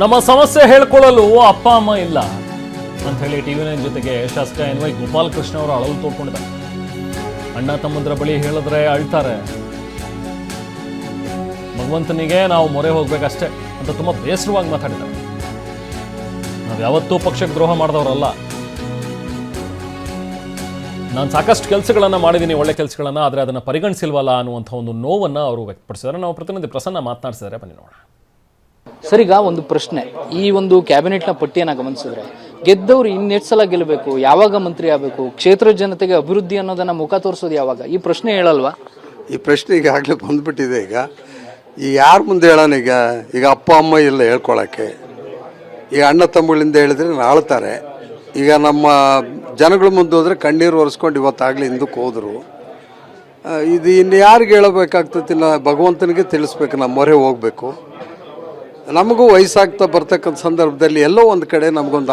ನಮ್ಮ ಸಮಸ್ಯೆ ಹೇಳ್ಕೊಳ್ಳಲು ಅಪ್ಪ ಅಮ್ಮ ಇಲ್ಲ ಅಂತ ಹೇಳಿ ಟಿವಿ9 ಜೊತೆಗೆ ಶಾಸಕ NY ಗೋಪಾಲಕೃಷ್ಣ ಅವರು ಅಳಲು ತೋಡ್ಕೊಂಡಿದ್ದಾರೆ. ಅಣ್ಣ ತಮ್ಮಂದ್ರ ಬಳಿ ಹೇಳಿದ್ರೆ ಅಳ್ತಾರೆ, ಭಗವಂತನಿಗೆ ನಾವು ಮೊರೆ ಹೋಗ್ಬೇಕಷ್ಟೇ ಅಂತ ತುಂಬಾ ಬೇಸರವಾಗಿ ಮಾತಾಡಿದ್ದಾರೆ. ನಾವು ಯಾವತ್ತೂ ಪಕ್ಷಕ್ಕೆ ದ್ರೋಹ ಮಾಡಿದವರಲ್ಲ, ನಾನು ಸಾಕಷ್ಟು ಕೆಲಸಗಳನ್ನು ಮಾಡಿದ್ದೀನಿ, ಒಳ್ಳೆ ಕೆಲಸಗಳನ್ನು, ಆದರೆ ಅದನ್ನು ಪರಿಗಣಿಸಿಲ್ವಲ್ಲ ಅನ್ನುವಂಥ ಒಂದು ನೋವನ್ನು ಅವರು ವ್ಯಕ್ತಪಡಿಸಿದ್ದಾರೆ. ನಾವು ಪ್ರತಿನಿಧಿ ಪ್ರಸನ್ನ ಮಾತನಾಡಿಸಿದ್ದಾರೆ, ಬನ್ನಿ ನೋಡೋಣ. ಸರ್, ಈಗ ಒಂದು ಪ್ರಶ್ನೆ, ಈ ಒಂದು ಕ್ಯಾಬಿನೆಟ್ನ ಪಟ್ಟಿಯನ್ನು ಗಮನಿಸಿದ್ರೆ ಗೆದ್ದವರು ಇನ್ನೆಷ್ಟು ಸಲ ಗೆಲ್ಲಬೇಕು, ಯಾವಾಗ ಮಂತ್ರಿ ಆಗಬೇಕು, ಕ್ಷೇತ್ರ ಜನತೆಗೆ ಅಭಿವೃದ್ಧಿ ಅನ್ನೋದನ್ನ ಮುಖ ತೋರಿಸೋದು ಯಾವಾಗ, ಈ ಪ್ರಶ್ನೆ ಹೇಳಲ್ವಾ? ಈ ಪ್ರಶ್ನೆ ಈಗಾಗಲೇ ಬಂದ್ಬಿಟ್ಟಿದೆ. ಈಗ ಯಾರ ಮುಂದೆ ಹೇಳೋಣ? ಈಗ ಅಪ್ಪ ಅಮ್ಮ ಇಲ್ಲ ಹೇಳ್ಕೊಳಕ್ಕೆ. ಈಗ ಅಣ್ಣ ತಮ್ಮಗಳಿಂದ ಹೇಳಿದ್ರೆ ಆಳ್ತಾರೆ. ಈಗ ನಮ್ಮ ಜನಗಳ ಮುಂದೆ ಹೋದ್ರೆ ಕಣ್ಣೀರು ಒರೆಸ್ಕೊಂಡು ಇವತ್ತಾಗಲೇ ಹಿಂದಕ್ಕೆ ಹೋದರು. ಇದು ಇನ್ನು ಯಾರಿಗೆ ಹೇಳಬೇಕಾಗ್ತದೆ? ಭಗವಂತನಿಗೆ ತಿಳಿಸ್ಬೇಕು, ನಮ್ಮ ಮೊರೆ ಹೋಗಬೇಕು. ನಮಗೂ ವಯಸ್ಸಾಗ್ತಾ ಬರ್ತಕ್ಕಂಥ ಸಂದರ್ಭದಲ್ಲಿ ಎಲ್ಲೋ ಒಂದು ಕಡೆ ನಮಗೊಂದು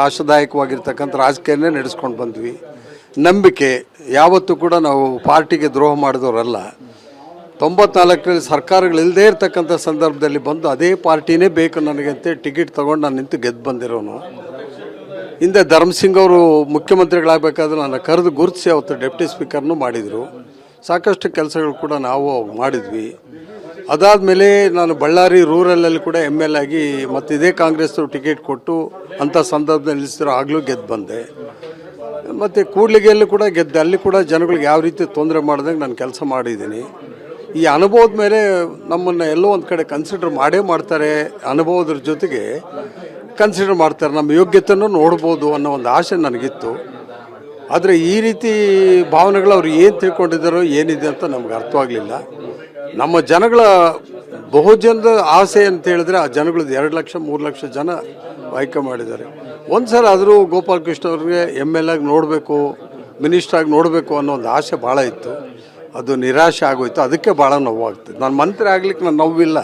ಆಶಾದಾಯಕವಾಗಿರ್ತಕ್ಕಂಥ ರಾಜಕೀಯನೇ ನಡೆಸ್ಕೊಂಡು ಬಂದ್ವಿ. ನಂಬಿಕೆ ಯಾವತ್ತೂ ಕೂಡ ನಾವು ಪಾರ್ಟಿಗೆ ದ್ರೋಹ ಮಾಡಿದವರಲ್ಲ. 94ರಲ್ಲಿ ಸರ್ಕಾರಗಳಿಲ್ಲದೇ ಇರ್ತಕ್ಕಂಥ ಸಂದರ್ಭದಲ್ಲಿ ಬಂದು ಅದೇ ಪಾರ್ಟಿನೇ ಬೇಕು ನನಗೆ ಅಂತೇಳಿ ಟಿಕೆಟ್ ತೊಗೊಂಡು ನಾನು ನಿಂತು ಗೆದ್ದು ಬಂದಿರೋನು. ಹಿಂದೆ ಧರ್ಮಸಿಂಗ್ ಅವರು ಮುಖ್ಯಮಂತ್ರಿಗಳಾಗಬೇಕಾದ್ರೆ ನನ್ನ ಕರೆದು ಗುರುತಿಸಿ ಅವತ್ತು ಡೆಪ್ಟಿ ಸ್ಪೀಕರ್ನೂ ಮಾಡಿದರು. ಸಾಕಷ್ಟು ಕೆಲಸಗಳು ಕೂಡ ನಾವು ಮಾಡಿದ್ವಿ. ಅದಾದಮೇಲೆ ನಾನು ಬಳ್ಳಾರಿ ರೂರಲಲ್ಲಿ ಕೂಡ ML ಆಗಿ ಮತ್ತು ಇದೇ ಕಾಂಗ್ರೆಸ್ನವರು ಟಿಕೆಟ್ ಕೊಟ್ಟು ಅಂಥ ಸಂದರ್ಭದಲ್ಲಿ ನಿಲ್ಲಿಸಿದ್ರು, ಆಗಲೂ ಗೆದ್ದು ಬಂದೆ. ಮತ್ತು ಕೂಡ್ಲಿಗೆಯಲ್ಲೂ ಕೂಡ ಗೆದ್ದೆ. ಅಲ್ಲಿ ಕೂಡ ಜನಗಳಿಗೆ ಯಾವ ರೀತಿ ತೊಂದರೆ ಮಾಡ್ದಂಗೆ ನಾನು ಕೆಲಸ ಮಾಡಿದ್ದೀನಿ. ಈ ಅನುಭವದ ಮೇಲೆ ನಮ್ಮನ್ನು ಎಲ್ಲೋ ಒಂದು ಕಡೆ ಕನ್ಸಿಡರ್ ಮಾಡೇ ಮಾಡ್ತಾರೆ. ಅನುಭವದ ಜೊತೆಗೆ ಕನ್ಸಿಡರ್ ಮಾಡ್ತಾರೆ, ನಮ್ಮ ಯೋಗ್ಯತೆಯನ್ನು ನೋಡ್ಬೋದು ಅನ್ನೋ ಒಂದು ಆಸೆ ನನಗಿತ್ತು. ಆದರೆ ಈ ರೀತಿ ಭಾವನೆಗಳು ಅವ್ರು ಏನು ತಿಳ್ಕೊಂಡಿದ್ದಾರೋ ಏನಿದೆ ಅಂತ ನಮ್ಗೆ ಅರ್ಥವಾಗಲಿಲ್ಲ. ನಮ್ಮ ಜನಗಳ ಬಹುಜನದ ಆಸೆ ಅಂತ ಹೇಳಿದ್ರೆ ಆ ಜನಗಳದ್ದು 2 ಲಕ್ಷ 3 ಲಕ್ಷ ಜನ ಆಯ್ಕೆ ಮಾಡಿದ್ದಾರೆ. ಒಂದು ಸಲ ಆದರೂ ಗೋಪಾಲಕೃಷ್ಣ ಅವ್ರಿಗೆ ML ಆಗಿ ನೋಡಬೇಕು, ಮಿನಿಸ್ಟರ್ ಆಗಿ ನೋಡಬೇಕು ಅನ್ನೋ ಒಂದು ಆಸೆ ಭಾಳ ಇತ್ತು. ಅದು ನಿರಾಶೆ ಆಗೋಯ್ತು. ಅದಕ್ಕೆ ಭಾಳ ನೋವಾಗ್ತದೆ. ನಾನು ಮಂತ್ರಿ ಆಗ್ಲಿಕ್ಕೆ ನಾನು ನೋವಿಲ್ಲ,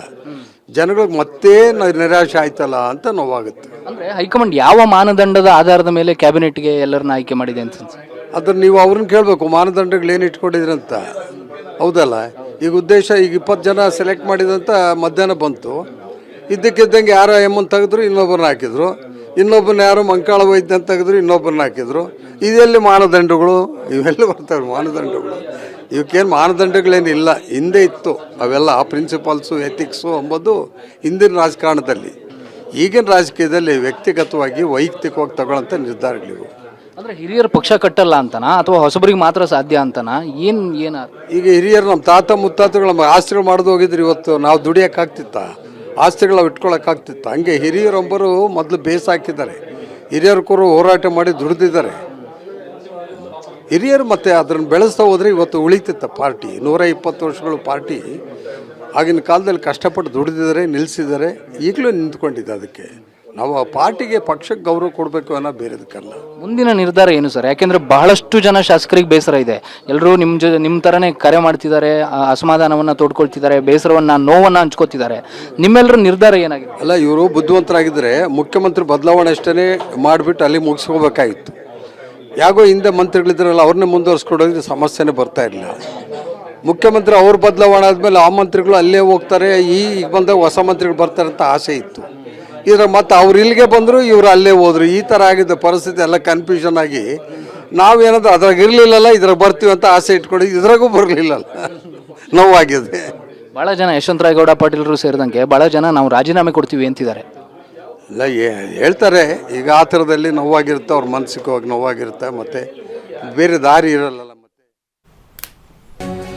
ಜನಗಳಿಗೆ ಮತ್ತೆ ನಿರಾಶೆ ಆಯ್ತಲ್ಲ ಅಂತ ನೋವಾಗುತ್ತೆ. ಅಂದರೆ ಹೈಕಮಾಂಡ್ ಯಾವ ಮಾನದಂಡದ ಆಧಾರದ ಮೇಲೆ ಕ್ಯಾಬಿನೆಟ್ಗೆ ಎಲ್ಲರನ್ನ ಆಯ್ಕೆ ಮಾಡಿದೆ ಅಂತ ಅದನ್ನು ನೀವು ಅವ್ರನ್ನ ಕೇಳಬೇಕು, ಮಾನದಂಡಗಳು ಏನು ಇಟ್ಕೊಂಡಿದ್ರಿ ಅಂತ. ಹೌದಲ್ಲ? ಈಗ ಉದ್ದೇಶ ಈಗ 20 ಜನ ಸೆಲೆಕ್ಟ್ ಮಾಡಿದಂತ ಮಧ್ಯಾಹ್ನ ಬಂತು. ಇದ್ದಕ್ಕಿದ್ದಂಗೆ ಯಾರೋ ಎಮ್ಮನ್ನು ತೆಗೆದ್ರು, ಇನ್ನೊಬ್ಬರನ್ನ ಹಾಕಿದ್ರು. ಇನ್ನೊಬ್ಬನ ಯಾರೋ ಮಂಕಾಳ ವೈದ್ಯ ಅಂತ ತೆಗೆದ್ರು, ಇನ್ನೊಬ್ಬರನ್ನ ಹಾಕಿದ್ರು. ಇದೆಲ್ಲಿ ಮಾನದಂಡಗಳು? ಇವೆಲ್ಲ ಬರ್ತವೆ ಮಾನದಂಡಗಳು. ಇವಕ್ಕೇನು ಮಾನದಂಡಗಳೇನಿಲ್ಲ, ಹಿಂದೆ ಇತ್ತು ಅವೆಲ್ಲ. ಪ್ರಿನ್ಸಿಪಲ್ಸು, ಎಥಿಕ್ಸು ಎಂಬುದು ಹಿಂದಿನ ರಾಜಕಾರಣದಲ್ಲಿ. ಈಗಿನ ರಾಜಕೀಯದಲ್ಲಿ ವ್ಯಕ್ತಿಗತವಾಗಿ ವೈಯಕ್ತಿಕವಾಗಿ ತಗೊಳ್ಳೋಂಥ ನಿರ್ಧಾರಗಳಿವು. ಅಂದರೆ ಹಿರಿಯರು ಪಕ್ಷ ಕಟ್ಟಲ್ಲ ಅಂತನಾ ಅಥವಾ ಹೊಸಬರಿಗೆ ಮಾತ್ರ ಸಾಧ್ಯ ಅಂತನಾ? ಏನು ಈಗ ಹಿರಿಯರು ನಮ್ಮ ತಾತ ಮುತ್ತಾತಗಳು ನಮ್ಮ ಆಸ್ತಿಗಳು ಮಾಡೋದು ಹೋಗಿದ್ರು. ಇವತ್ತು ನಾವು ದುಡಿಯೋಕ್ಕಾಗ್ತಿತ್ತ? ಆಸ್ತಿಗಳು ಇಟ್ಕೊಳ್ಳೋಕ್ಕಾಗ್ತಿತ್ತ? ಹಂಗೆ ಹಿರಿಯರೊಬ್ಬರು ಮೊದಲು ಬೇಸ್ ಹಾಕಿದ್ದಾರೆ. ಹಿರಿಯರು ಕೂಡ ಹೋರಾಟ ಮಾಡಿ ದುಡಿದಿದ್ದಾರೆ. ಹಿರಿಯರು ಮತ್ತೆ ಅದನ್ನು ಬೆಳೆಸ್ತಾ ಹೋದರೆ ಇವತ್ತು ಉಳಿತಿತ್ತ ಪಾರ್ಟಿ. 120 ವರ್ಷಗಳು ಪಾರ್ಟಿ ಆಗಿನ ಕಾಲದಲ್ಲಿ ಕಷ್ಟಪಟ್ಟು ದುಡಿದಿದ್ದಾರೆ, ನಿಲ್ಲಿಸಿದ್ದಾರೆ, ಈಗಲೂ ನಿಂತ್ಕೊಂಡಿದ್ದೆ. ಅದಕ್ಕೆ ನಾವು ಆ ಪಾರ್ಟಿಗೆ, ಪಕ್ಷಕ್ಕೆ ಗೌರವ ಕೊಡಬೇಕು ಅನ್ನೋ ಬೇರೆದಕ್ಕಲ್ಲ. ಮುಂದಿನ ನಿರ್ಧಾರ ಏನು ಸರ್? ಯಾಕೆಂದ್ರೆ ಬಹಳಷ್ಟು ಜನ ಶಾಸಕರಿಗೆ ಬೇಸರ ಇದೆ. ಎಲ್ಲರೂ ನಿಮ್ಮ ಥರನೇ ಕರೆ ಮಾಡ್ತಿದ್ದಾರೆ, ಅಸಮಾಧಾನವನ್ನು ತೋಡ್ಕೊಳ್ತಿದ್ದಾರೆ, ಬೇಸರವನ್ನು, ನೋವನ್ನು ಹಂಚ್ಕೋತಿದ್ದಾರೆ. ನಿಮ್ಮೆಲ್ಲರ ನಿರ್ಧಾರ ಏನಾಗಿದೆ? ಅಲ್ಲ, ಇವರು ಬುದ್ಧಿವಂತರಾಗಿದ್ದರೆ ಮುಖ್ಯಮಂತ್ರಿ ಬದಲಾವಣೆ ಅಷ್ಟೇ ಮಾಡಿಬಿಟ್ಟು ಅಲ್ಲಿ ಮುಗಿಸ್ಕೋಬೇಕಾಗಿತ್ತು. ಯಾಕೋ ಹಿಂದೆ ಮಂತ್ರಿಗಳಿದ್ರಲ್ಲ, ಅವ್ರನ್ನೇ ಮುಂದುವರ್ಸ್ಕೊಡೋದ್ರೆ ಸಮಸ್ಯೆನೇ ಬರ್ತಾ ಇರಲಿಲ್ಲ. ಮುಖ್ಯಮಂತ್ರಿ ಅವ್ರ ಬದಲಾವಣೆ ಆದಮೇಲೆ ಆ ಮಂತ್ರಿಗಳು ಅಲ್ಲೇ ಹೋಗ್ತಾರೆ, ಈಗ ಬಂದಾಗ ಹೊಸ ಮಂತ್ರಿಗಳು ಬರ್ತಾರೆ ಅಂತ ಆಸೆ ಇತ್ತು. ಇದ್ರ ಮತ್ತು ಅವ್ರು ಇಲ್ಲಿಗೆ ಬಂದರು, ಇವರು ಅಲ್ಲೇ ಹೋದ್ರು. ಈ ಥರ ಆಗಿದ್ದ ಪರಿಸ್ಥಿತಿ ಎಲ್ಲ ಕನ್ಫ್ಯೂಷನ್ ಆಗಿ ನಾವೇನಾದ್ರು ಅದ್ರಾಗ ಇರಲಿಲ್ಲಲ್ಲ, ಇದ್ರಾಗ ಬರ್ತೀವಿ ಅಂತ ಆಸೆ ಇಟ್ಕೊಂಡಿದ್ದು, ಇದ್ರಾಗೂ ಬರಲಿಲ್ಲಲ್ಲ, ನೋವಾಗಿದೆ. ಭಾಳ ಜನ ಯಶವಂತರಾಯಗೌಡ ಪಾಟೀಲರು ಸೇರಿದಂಗೆ ಭಾಳ ಜನ ನಾವು ರಾಜೀನಾಮೆ ಕೊಡ್ತೀವಿ ಅಂತಿದ್ದಾರೆ. ಇಲ್ಲ, ಹೇಳ್ತಾರೆ. ಈಗ ಆ ಥರದಲ್ಲಿ ನೋವಾಗಿರುತ್ತೆ, ಅವ್ರ ಮನಸ್ಸಿಗೆ ಹೋಗಿ ನೋವಾಗಿರುತ್ತೆ, ಮತ್ತು ಬೇರೆ ದಾರಿ ಇರಲ್ಲ.